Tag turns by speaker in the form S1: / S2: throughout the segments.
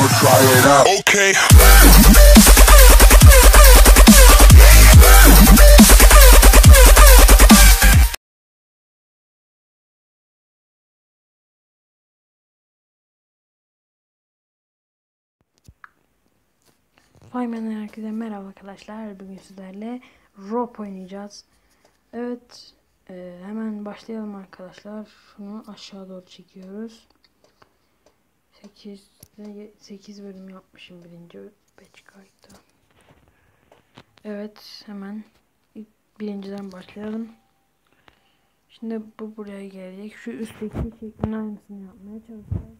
S1: I'ma try it out. Okay.
S2: Fayman'dan herkese merhaba arkadaşlar. Bugün sizlerle Rope oynayacağız. Evet, hemen başlayalım arkadaşlar. Şunu aşağı doğru çekiyoruz. 8 bölüm yapmışım birinci batch kayıtta. Evet, hemen ilk birinciden başlayalım. Şimdi bu buraya gelecek. Şu üstteki şeklin aynısını yapmaya çalışacağız.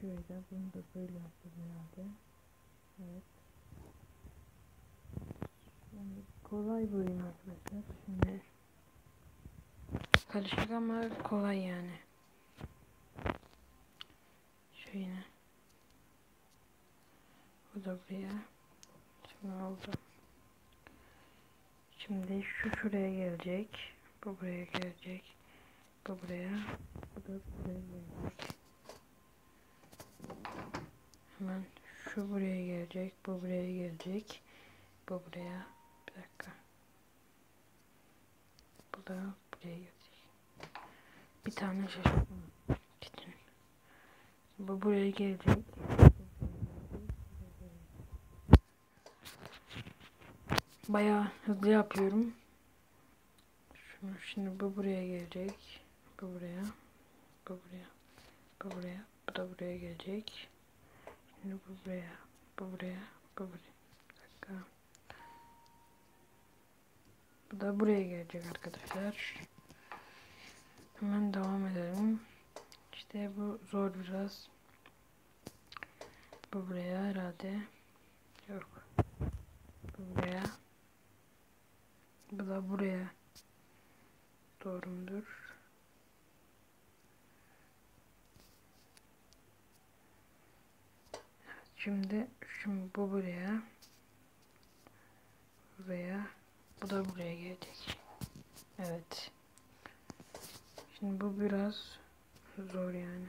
S2: Şöyle, bunu da böyle yapacağız herhalde. Evet. Yani kolay bölüm arkadaşlar. Şimdi karışık ama kolay yani. Şöyle. Bu da buraya. Şimdi oldu. Şimdi şu şuraya gelecek. Bu buraya gelecek. Bu buraya. Bu da buraya gelecek. Hemen şu buraya gelecek. Bu buraya gelecek. Bu buraya. Bir dakika. Bu da buraya gelecek. Bir tane şaşırtma. Bu buraya gelecek. Bayağı hızlı yapıyorum. Şimdi bu buraya gelecek. Bu buraya. Bu buraya. Bu buraya. Bu da buraya gelecek. Şimdi bu buraya. Bu buraya. Bu buraya. Bir dakika. Bu da buraya gelecek arkadaşlar. Hemen devam edelim. İşte bu zor biraz. Bu buraya herhalde. Yok. Bu buraya. Bu da buraya. Doğru mudur? Şimdi bu buraya. Buraya. Bu da buraya gelecek. Evet. Şimdi bu biraz zor yani.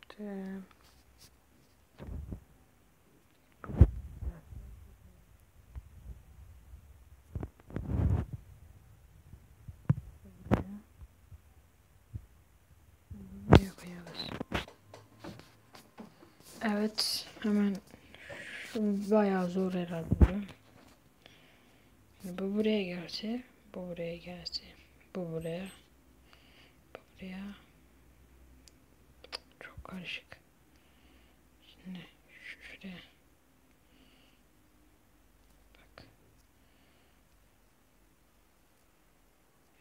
S2: İşte buraya koyarız. Evet, hemen şu bayağı zor herhalde. Şimdi bu buraya gelse, bu buraya gelse, bu buraya, bu buraya. Çok karışık. Şimdi şuraya. Bak.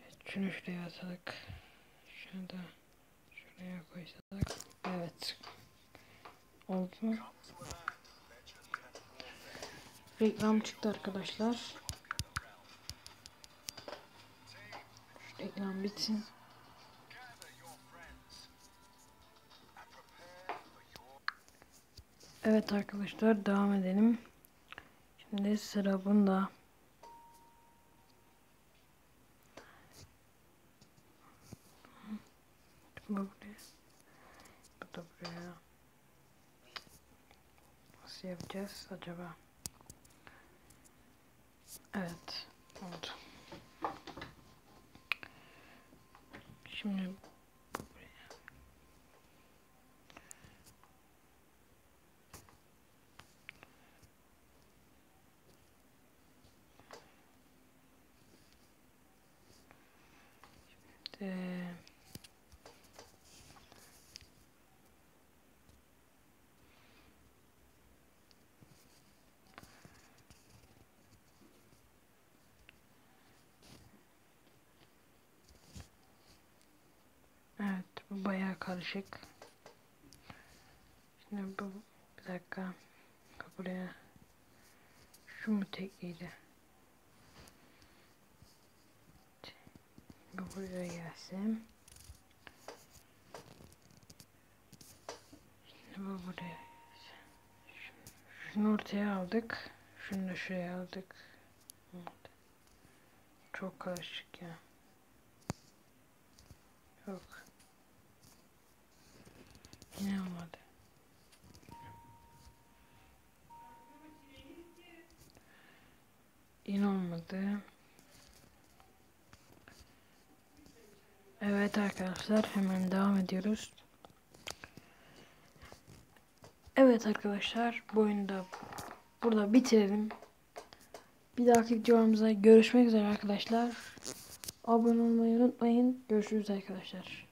S2: Evet, şunu şuraya atalım. Şunu da şuraya koysak. Evet. Oldu. Reklam çıktı arkadaşlar. Şu reklam bitsin. Evet arkadaşlar, devam edelim. Şimdi sıra bunda. Bu buraya. Bu da buraya. Nasıl yapacağız acaba? Evet. Oldu. Şimdi bu buraya. Şimdi evet, bu bayağı karışık. Şimdi bu, bir dakika. Buraya. Şu mu tekliydi? Bu buraya gelsin. Şimdi bu buraya. Şunu ortaya aldık. Şunu da şuraya aldık. Çok karışık ya. Yok. Yine olmadı. Yine olmadı. Evet arkadaşlar, hemen devam ediyoruz. Evet arkadaşlar, bu oyunu da burada bitirelim. Bir dahaki videomuza görüşmek üzere arkadaşlar. Abone olmayı unutmayın. Görüşürüz arkadaşlar.